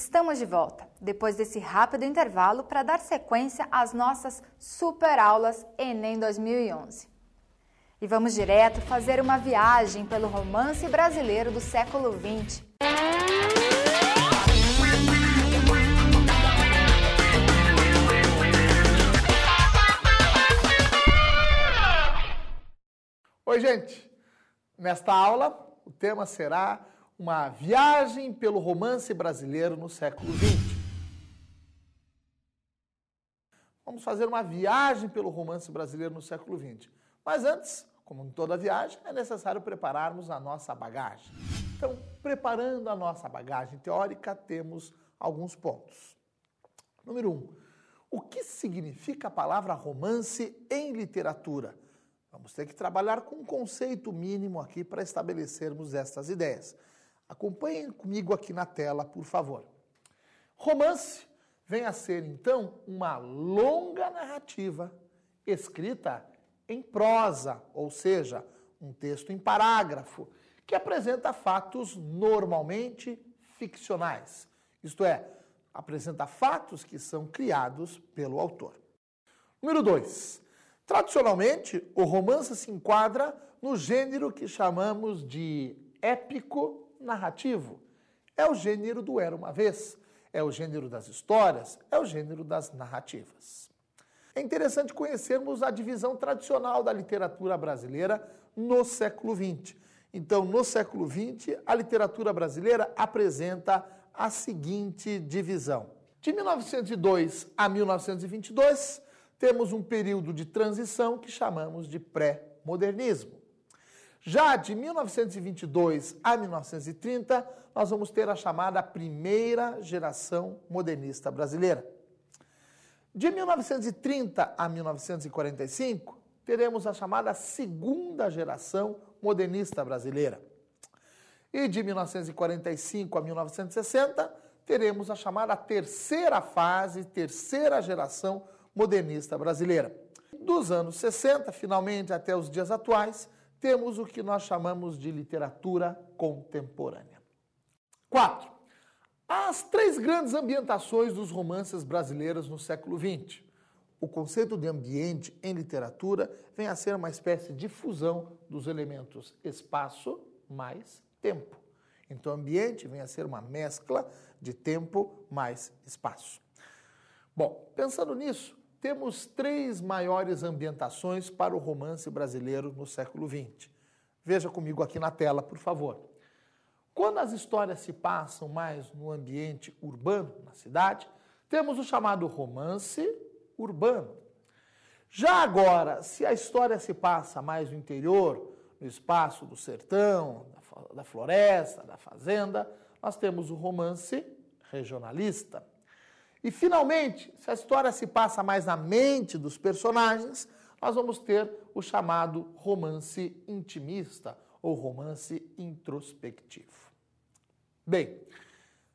Estamos de volta, depois desse rápido intervalo para dar sequência às nossas super aulas Enem 2011. E vamos direto fazer uma viagem pelo romance brasileiro do século XX. Oi, gente! Nesta aula, o tema será uma viagem pelo romance brasileiro no século XX. Vamos fazer uma viagem pelo romance brasileiro no século XX. Mas antes, como em toda viagem, é necessário prepararmos a nossa bagagem. Então, preparando a nossa bagagem teórica, temos alguns pontos. Número 1. O que significa a palavra romance em literatura? Vamos ter que trabalhar com um conceito mínimo aqui para estabelecermos estas ideias. Acompanhem comigo aqui na tela, por favor. Romance vem a ser, então, uma longa narrativa escrita em prosa, ou seja, um texto em parágrafo, que apresenta fatos normalmente ficcionais. Isto é, apresenta fatos que são criados pelo autor. Número 2. Tradicionalmente, o romance se enquadra no gênero que chamamos de épico narrativo. É o gênero do Era uma Vez, é o gênero das histórias, é o gênero das narrativas. É interessante conhecermos a divisão tradicional da literatura brasileira no século XX. Então, no século XX, a literatura brasileira apresenta a seguinte divisão. De 1902 a 1922, temos um período de transição que chamamos de pré-modernismo. Já de 1922 a 1930, nós vamos ter a chamada primeira geração modernista brasileira. De 1930 a 1945, teremos a chamada segunda geração modernista brasileira. E de 1945 a 1960, teremos a chamada terceira fase, terceira geração modernista brasileira. Dos anos 60, finalmente, até os dias atuais, temos o que nós chamamos de literatura contemporânea. 4. As três grandes ambientações dos romances brasileiros no século XX. O conceito de ambiente em literatura vem a ser uma espécie de fusão dos elementos espaço mais tempo. Então, ambiente vem a ser uma mescla de tempo mais espaço. Bom, pensando nisso, temos três maiores ambientações para o romance brasileiro no século XX. Veja comigo aqui na tela, por favor. Quando as histórias se passam mais no ambiente urbano, na cidade, temos o chamado romance urbano. Já agora, se a história se passa mais no interior, no espaço do sertão, da floresta, da fazenda, nós temos o romance regionalista. E, finalmente, se a história se passa mais na mente dos personagens, nós vamos ter o chamado romance intimista ou romance introspectivo. Bem,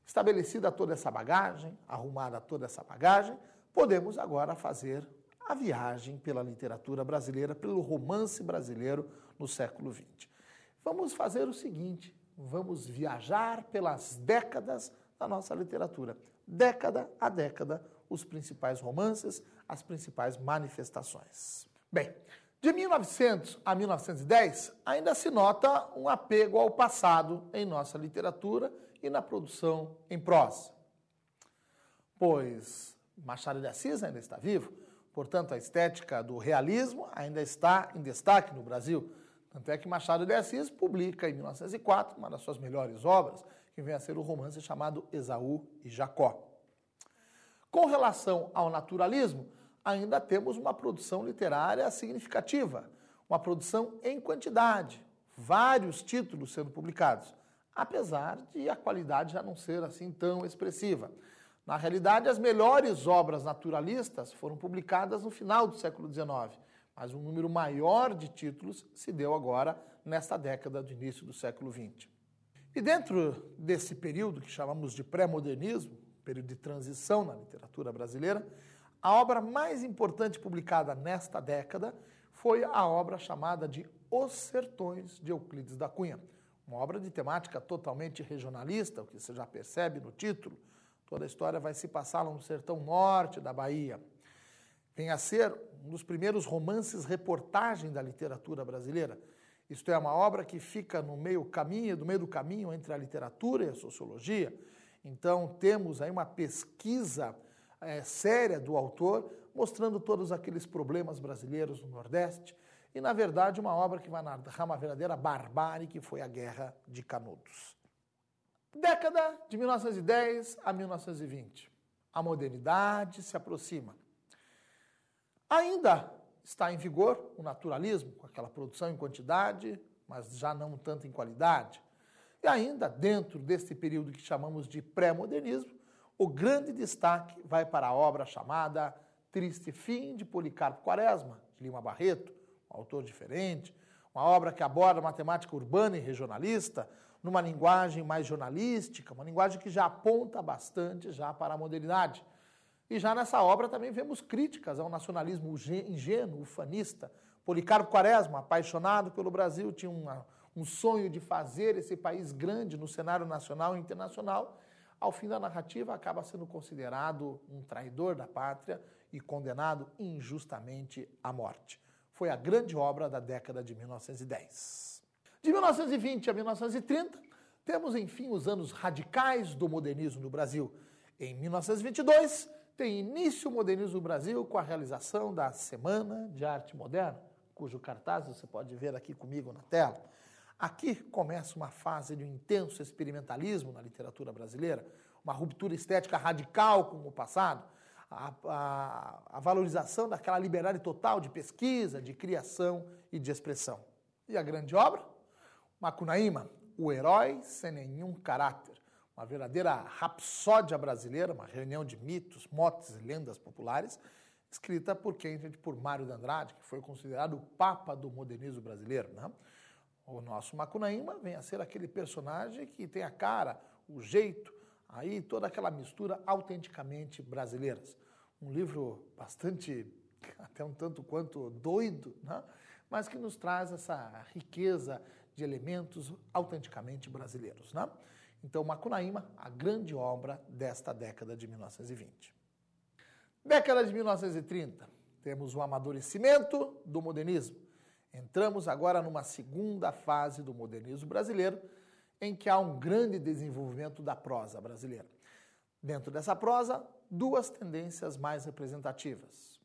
estabelecida toda essa bagagem, arrumada toda essa bagagem, podemos agora fazer a viagem pela literatura brasileira, pelo romance brasileiro no século XX. Vamos fazer o seguinte, vamos viajar pelas décadas da nossa literatura. Década a década, os principais romances, as principais manifestações. Bem, de 1900 a 1910, ainda se nota um apego ao passado em nossa literatura e na produção em prosa. Pois Machado de Assis ainda está vivo, portanto a estética do realismo ainda está em destaque no Brasil. Tanto é que Machado de Assis publica em 1904 uma das suas melhores obras, que vem a ser o romance chamado Esaú e Jacó. Com relação ao naturalismo, ainda temos uma produção literária significativa, uma produção em quantidade, vários títulos sendo publicados, apesar de a qualidade já não ser assim tão expressiva. Na realidade, as melhores obras naturalistas foram publicadas no final do século XIX, mas um número maior de títulos se deu agora nesta década do início do século XX. E dentro desse período que chamamos de pré-modernismo, período de transição na literatura brasileira, a obra mais importante publicada nesta década foi a obra chamada de Os Sertões, de Euclides da Cunha. Uma obra de temática totalmente regionalista, o que você já percebe no título, Toda a história vai se passar lá no sertão norte da Bahia. Vem a ser um dos primeiros romances-reportagem da literatura brasileira. Isto é, uma obra que fica no meio do caminho entre a literatura e a sociologia. Então, temos aí uma pesquisa séria do autor, mostrando todos aqueles problemas brasileiros no Nordeste, e, na verdade, uma obra que vai narrar uma verdadeira barbárie, que foi a Guerra de Canudos. Década de 1910 a 1920. A modernidade se aproxima. Ainda está em vigor o naturalismo, com aquela produção em quantidade, mas já não tanto em qualidade. E ainda, dentro deste período que chamamos de pré-modernismo, o grande destaque vai para a obra chamada Triste Fim de Policarpo Quaresma, de Lima Barreto, um autor diferente, uma obra que aborda matemática urbana e regionalista, numa linguagem mais jornalística, uma linguagem que já aponta bastante já para a modernidade. E já nessa obra também vemos críticas ao nacionalismo ingênuo, ufanista. Policarpo Quaresma, apaixonado pelo Brasil, tinha um sonho de fazer esse país grande no cenário nacional e internacional. Ao fim da narrativa, acaba sendo considerado um traidor da pátria e condenado injustamente à morte. Foi a grande obra da década de 1910. De 1920 a 1930, temos, enfim, os anos radicais do modernismo no Brasil. Em 1922, tem início o modernismo no Brasil com a realização da Semana de Arte Moderna, cujo cartaz você pode ver aqui comigo na tela. Aqui começa uma fase de um intenso experimentalismo na literatura brasileira, uma ruptura estética radical com o passado, a valorização daquela liberdade total de pesquisa, de criação e de expressão. E a grande obra? Macunaíma, o herói sem nenhum caráter. Uma verdadeira rapsódia brasileira, uma reunião de mitos, motes e lendas populares, escrita por quem? Por Mário de Andrade, que foi considerado o papa do modernismo brasileiro, né? O nosso Macunaíma vem a ser aquele personagem que tem a cara, o jeito, aí toda aquela mistura autenticamente brasileiras. Um livro bastante, até um tanto quanto doido, né? Mas que nos traz essa riqueza de elementos autenticamente brasileiros, né? Então, Macunaíma, a grande obra desta década de 1920. Década de 1930, temos o amadurecimento do modernismo. Entramos agora numa segunda fase do modernismo brasileiro, em que há um grande desenvolvimento da prosa brasileira. Dentro dessa prosa, duas tendências mais representativas.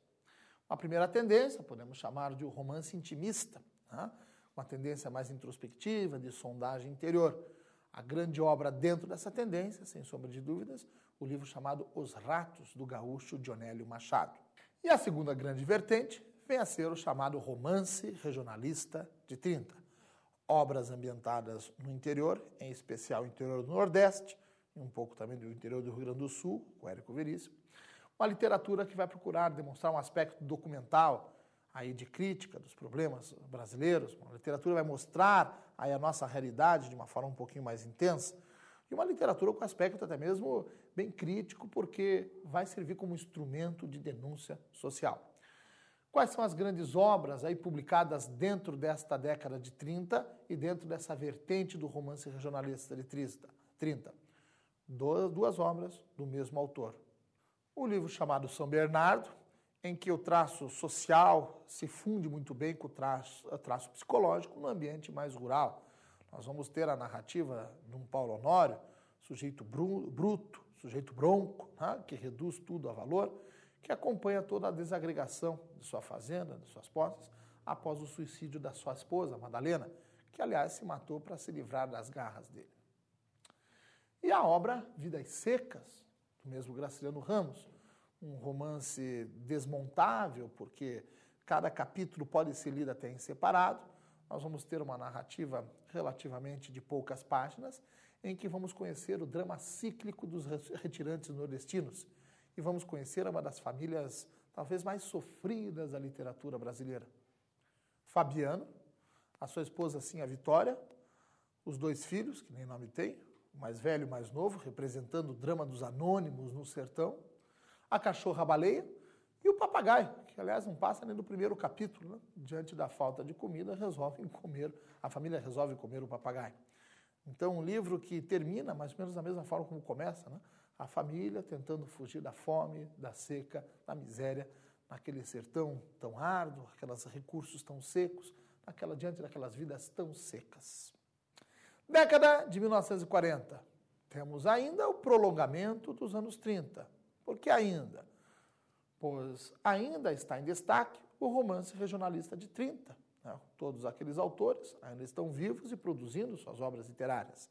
Uma primeira tendência, podemos chamar de o romance intimista, né? Uma tendência mais introspectiva, de sondagem interior. A grande obra dentro dessa tendência, sem sombra de dúvidas, o livro chamado Os Ratos, do gaúcho Dionélio Machado. E a segunda grande vertente vem a ser o chamado romance regionalista de 30. Obras ambientadas no interior, em especial no interior do Nordeste, e um pouco também do interior do Rio Grande do Sul, com Érico Veríssimo. Uma literatura que vai procurar demonstrar um aspecto documental, aí de crítica dos problemas brasileiros. Uma literatura vai mostrar aí a nossa realidade de uma forma um pouquinho mais intensa. E uma literatura com aspecto até mesmo bem crítico, porque vai servir como instrumento de denúncia social. Quais são as grandes obras aí publicadas dentro desta década de 30 e dentro dessa vertente do romance regionalista de 30? Duas obras do mesmo autor. O livro chamado São Bernardo, em que o traço social se funde muito bem com o traço psicológico no ambiente mais rural. Nós vamos ter a narrativa de um Paulo Honório, sujeito bruto, sujeito bronco, né, que reduz tudo a valor, que acompanha toda a desagregação de sua fazenda, de suas posses, após o suicídio da sua esposa, Madalena, que, aliás, se matou para se livrar das garras dele. E a obra Vidas Secas, do mesmo Graciliano Ramos, um romance desmontável, porque cada capítulo pode ser lido até em separado. Nós vamos ter uma narrativa relativamente de poucas páginas, em que vamos conhecer o drama cíclico dos retirantes nordestinos e vamos conhecer uma das famílias talvez mais sofridas da literatura brasileira. Fabiano, a sua esposa, sim, a Vitória, os dois filhos, que nem nome tem, o mais velho e o mais novo, representando o drama dos anônimos no sertão, a cachorra-baleia e o papagaio, que, aliás, não passa nem do primeiro capítulo, né? Diante da falta de comida, a família resolve comer o papagaio. Então, um livro que termina mais ou menos da mesma forma como começa, né? A família tentando fugir da fome, da seca, da miséria, naquele sertão tão árduo, aqueles recursos tão secos, diante daquelas vidas tão secas. Década de 1940. Temos ainda o prolongamento dos anos 30. Por que ainda? Pois ainda está em destaque o romance regionalista de 30. Né? Todos aqueles autores ainda estão vivos e produzindo suas obras literárias.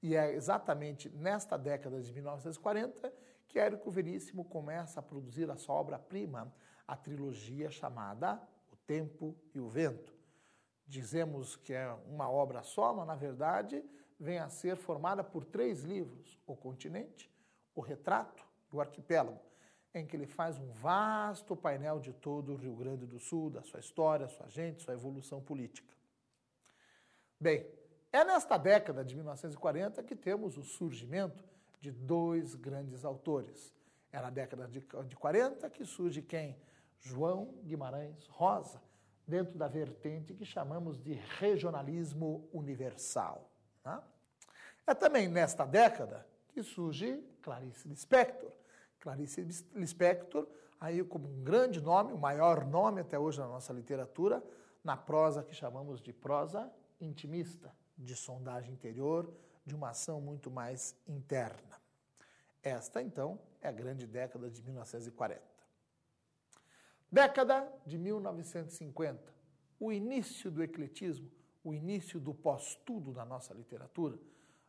E é exatamente nesta década de 1940 que Érico Veríssimo começa a produzir a sua obra-prima, a trilogia chamada O Tempo e o Vento. Dizemos que é uma obra só, mas na verdade vem a ser formada por 3 livros: O Continente, O Retrato e O Arquipélago, em que ele faz um vasto painel de todo o Rio Grande do Sul, da sua história, sua gente, sua evolução política. Bem, é nesta década de 1940 que temos o surgimento de 2 grandes autores. É na década de 40 que surge quem? João Guimarães Rosa, dentro da vertente que chamamos de regionalismo universal. Né? É também nesta década que surge Clarice Lispector. Clarice Lispector, aí como um grande nome, o maior nome até hoje na nossa literatura, na prosa que chamamos de prosa intimista, de sondagem interior, de uma ação muito mais interna. Esta, então, é a grande década de 1940. Década de 1950, o início do ecletismo, o início do pós-tudo na nossa literatura,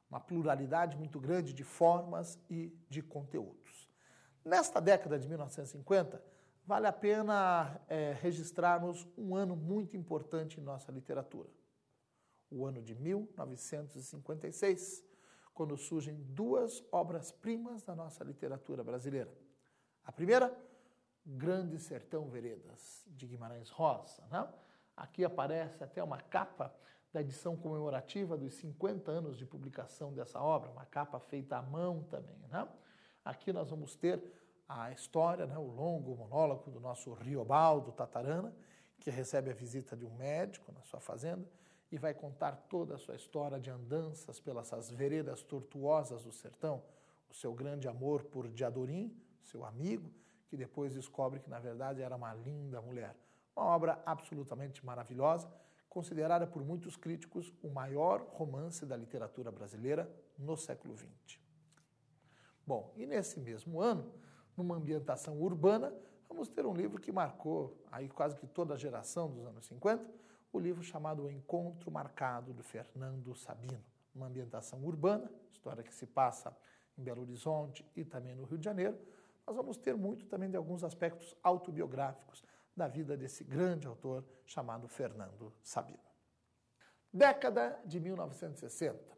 uma pluralidade muito grande de formas e de conteúdos. Nesta década de 1950, vale a pena registrarmos um ano muito importante em nossa literatura. O ano de 1956, quando surgem 2 obras-primas da nossa literatura brasileira. A primeira, Grande Sertão Veredas, de Guimarães Rosa. Né? Aqui aparece até uma capa da edição comemorativa dos 50 anos de publicação dessa obra, uma capa feita à mão também. Né? Aqui nós vamos ter a história, né, o longo monólogo do nosso Riobaldo Tatarana, que recebe a visita de um médico na sua fazenda e vai contar toda a sua história de andanças pelas veredas tortuosas do sertão, o seu grande amor por Diadorim, seu amigo, que depois descobre que, na verdade, era uma linda mulher. Uma obra absolutamente maravilhosa, considerada por muitos críticos o maior romance da literatura brasileira no século XX. Bom, e nesse mesmo ano, numa ambientação urbana, vamos ter um livro que marcou aí quase que toda a geração dos anos 50, o livro chamado O Encontro Marcado, do Fernando Sabino. Uma ambientação urbana, história que se passa em Belo Horizonte e também no Rio de Janeiro. Nós vamos ter muito também de alguns aspectos autobiográficos da vida desse grande autor chamado Fernando Sabino. Década de 1960.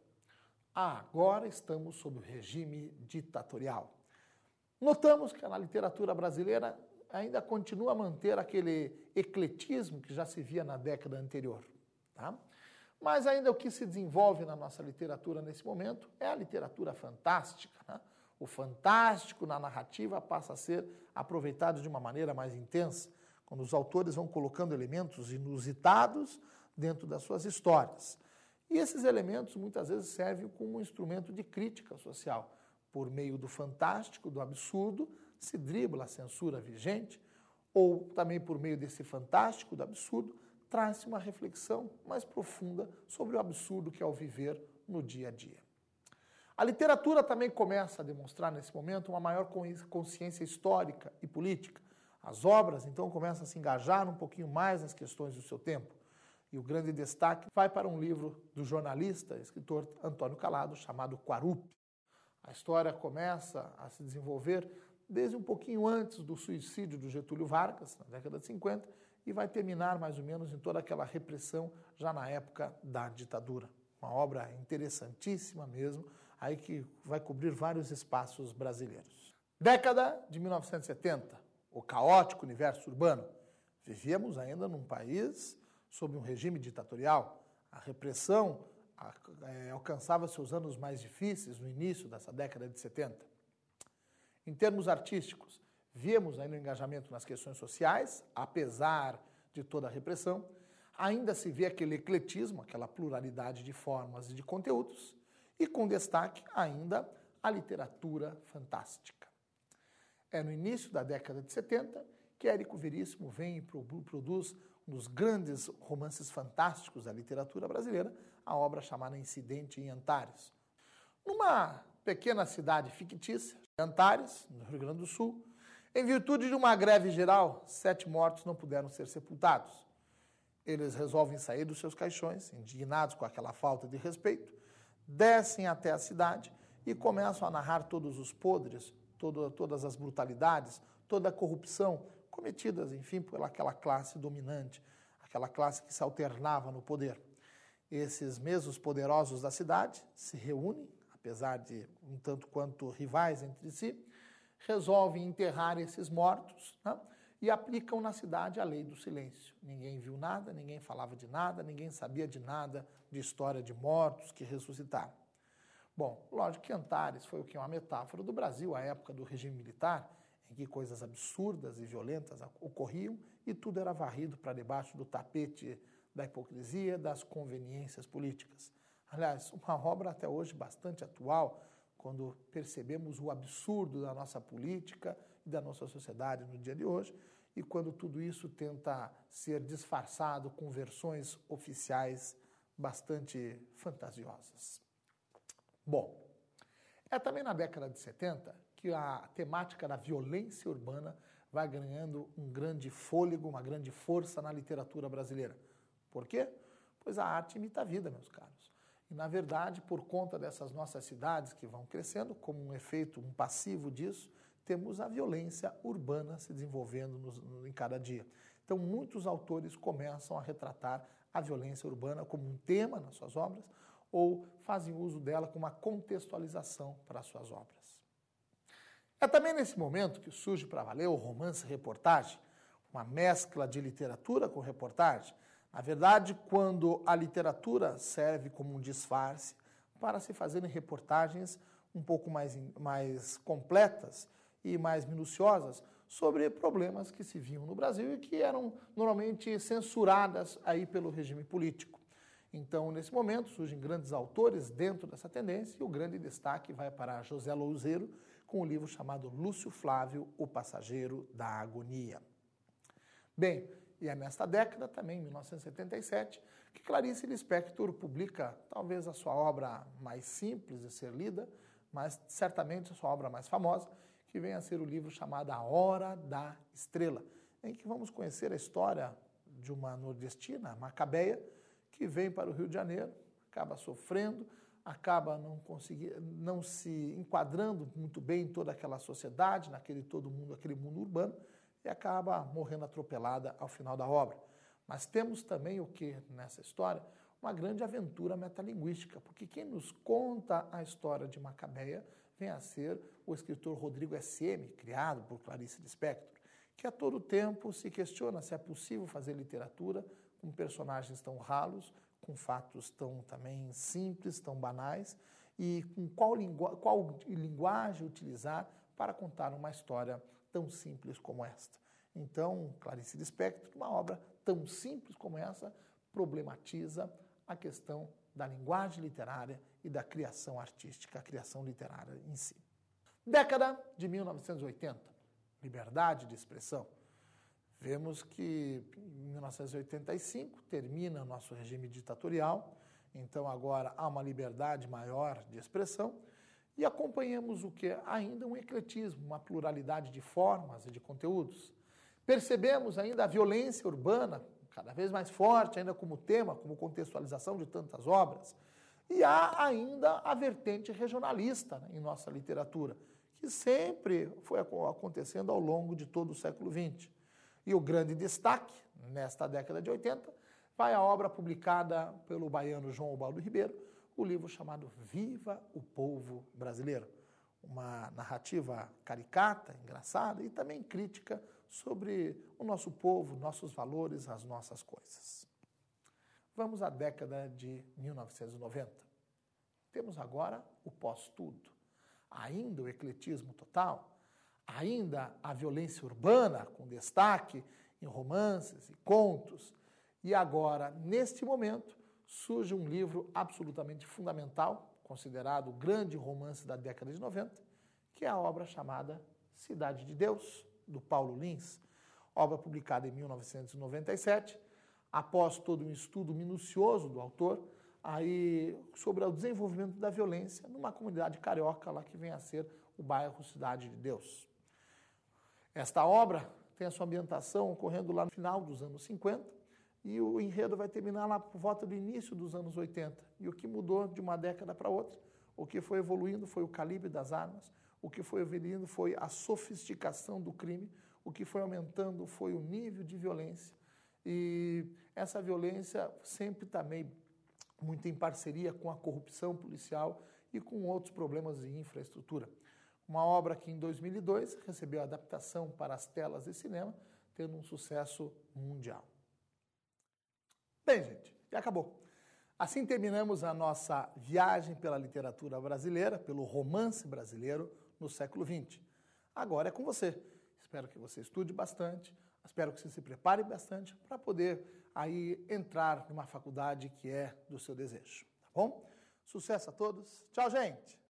Agora estamos sob o regime ditatorial. Notamos que na literatura brasileira ainda continua a manter aquele ecletismo que já se via na década anterior. Tá? Mas ainda o que se desenvolve na nossa literatura nesse momento é a literatura fantástica. Né? O fantástico na narrativa passa a ser aproveitado de uma maneira mais intensa, quando os autores vão colocando elementos inusitados dentro das suas histórias. E esses elementos muitas vezes servem como um instrumento de crítica social. Por meio do fantástico, do absurdo, se dribla a censura vigente, ou também por meio desse fantástico, do absurdo, traz-se uma reflexão mais profunda sobre o absurdo que é o viver no dia a dia. A literatura também começa a demonstrar nesse momento uma maior consciência histórica e política. As obras, então, começam a se engajar um pouquinho mais nas questões do seu tempo. E o grande destaque vai para um livro do jornalista, escritor Antônio Calado, chamado Quarupi. A história começa a se desenvolver desde um pouquinho antes do suicídio do Getúlio Vargas, na década de 50, e vai terminar mais ou menos em toda aquela repressão já na época da ditadura. Uma obra interessantíssima mesmo, aí que vai cobrir vários espaços brasileiros. Década de 1970, o caótico universo urbano. Vivíamos ainda num país sob um regime ditatorial. A repressão alcançava seus anos mais difíceis no início dessa década de 70. Em termos artísticos, víamos ainda o engajamento nas questões sociais, apesar de toda a repressão. Ainda se vê aquele ecletismo, aquela pluralidade de formas e de conteúdos, e com destaque ainda a literatura fantástica. É no início da década de 70 que Érico Veríssimo vem e produz um dos grandes romances fantásticos da literatura brasileira, a obra chamada Incidente em Antares. Numa pequena cidade fictícia, Antares, no Rio Grande do Sul, em virtude de uma greve geral, 7 mortos não puderam ser sepultados. Eles resolvem sair dos seus caixões, indignados com aquela falta de respeito, descem até a cidade e começam a narrar todos os podres, todas as brutalidades, toda a corrupção cometidas, enfim, por aquela classe dominante, aquela classe que se alternava no poder. Esses mesmos poderosos da cidade se reúnem, apesar de um tanto quanto rivais entre si, resolvem enterrar esses mortos, né? E aplicam na cidade a lei do silêncio. Ninguém viu nada, ninguém falava de nada, ninguém sabia de nada de história de mortos que ressuscitaram. Bom, lógico que Antares foi o que? Uma metáfora do Brasil, à época do regime militar, em que coisas absurdas e violentas ocorriam e tudo era varrido para debaixo do tapete da hipocrisia, das conveniências políticas. Aliás, uma obra até hoje bastante atual, quando percebemos o absurdo da nossa política e da nossa sociedade no dia de hoje, e quando tudo isso tenta ser disfarçado com versões oficiais bastante fantasiosas. Bom, é também na década de 70 que a temática da violência urbana vai ganhando um grande fôlego, uma grande força na literatura brasileira. Por quê? Pois a arte imita a vida, meus caros. E, na verdade, por conta dessas nossas cidades que vão crescendo, como um efeito, um passivo disso, temos a violência urbana se desenvolvendo em cada dia. Então, muitos autores começam a retratar a violência urbana como um tema nas suas obras ou fazem uso dela como uma contextualização para as suas obras. É também nesse momento que surge para valer o romance-reportagem, uma mescla de literatura com reportagem. Na verdade, quando a literatura serve como um disfarce para se fazerem reportagens um pouco mais completas e mais minuciosas sobre problemas que se viam no Brasil e que eram normalmente censuradas aí pelo regime político. Então, nesse momento, surgem grandes autores dentro dessa tendência e o grande destaque vai para José Louzeiro com o livro chamado Lúcio Flávio, o Passageiro da Agonia. Bem, e é nesta década, também, em 1977, que Clarice Lispector publica talvez a sua obra mais simples de ser lida, mas certamente a sua obra mais famosa, que vem a ser o livro chamado A Hora da Estrela, em que vamos conhecer a história de uma nordestina, Macabeia, que vem para o Rio de Janeiro, acaba sofrendo, acaba não se enquadrando muito bem em toda aquela sociedade, naquele mundo urbano, e acaba morrendo atropelada ao final da obra. Mas temos também o que nessa história? Uma grande aventura metalinguística, porque quem nos conta a história de Macabeia vem a ser o escritor Rodrigo S.M., criado por Clarice Lispector, que a todo tempo se questiona se é possível fazer literatura com personagens tão ralos, com fatos tão também simples, tão banais, e com qual linguagem utilizar para contar uma história tão simples como esta. Então, Clarice Lispector, uma obra tão simples como essa, problematiza a questão da linguagem literária e da criação artística, a criação literária em si. Década de 1980, liberdade de expressão. Vemos que em 1985 termina o nosso regime ditatorial, então agora há uma liberdade maior de expressão e acompanhamos o que? Ainda um ecletismo, uma pluralidade de formas e de conteúdos. Percebemos ainda a violência urbana, cada vez mais forte, ainda como tema, como contextualização de tantas obras. E há ainda a vertente regionalista, né, em nossa literatura, que sempre foi acontecendo ao longo de todo o século XX. E o grande destaque, nesta década de 80, vai a obra publicada pelo baiano João Ubaldo Ribeiro, o livro chamado Viva o Povo Brasileiro. Uma narrativa caricata, engraçada e também crítica sobre o nosso povo, nossos valores, as nossas coisas. Vamos à década de 1990. Temos agora o pós-tudo. Ainda o ecletismo total, ainda a violência urbana, com destaque em romances e contos, E agora, neste momento, surge um livro absolutamente fundamental, considerado o grande romance da década de 90, que é a obra chamada Cidade de Deus, do Paulo Lins, obra publicada em 1997, após todo um estudo minucioso do autor, aí sobre o desenvolvimento da violência numa comunidade carioca lá que vem a ser o bairro Cidade de Deus. Esta obra tem a sua ambientação ocorrendo lá no final dos anos 50 e o enredo vai terminar lá por volta do início dos anos 80. E o que mudou de uma década para outra, o que foi evoluindo foi o calibre das armas, o que foi evoluindo foi a sofisticação do crime, o que foi aumentando foi o nível de violência. E essa violência sempre também muito em parceria com a corrupção policial e com outros problemas de infraestrutura. Uma obra que em 2002 recebeu adaptação para as telas de cinema, tendo um sucesso mundial. Bem, gente, já acabou. Assim terminamos a nossa viagem pela literatura brasileira, pelo romance brasileiro no século XX. Agora é com você. Espero que você estude bastante, espero que você se prepare bastante para poder aí entrar numa faculdade que é do seu desejo, tá bom? Sucesso a todos. Tchau, gente!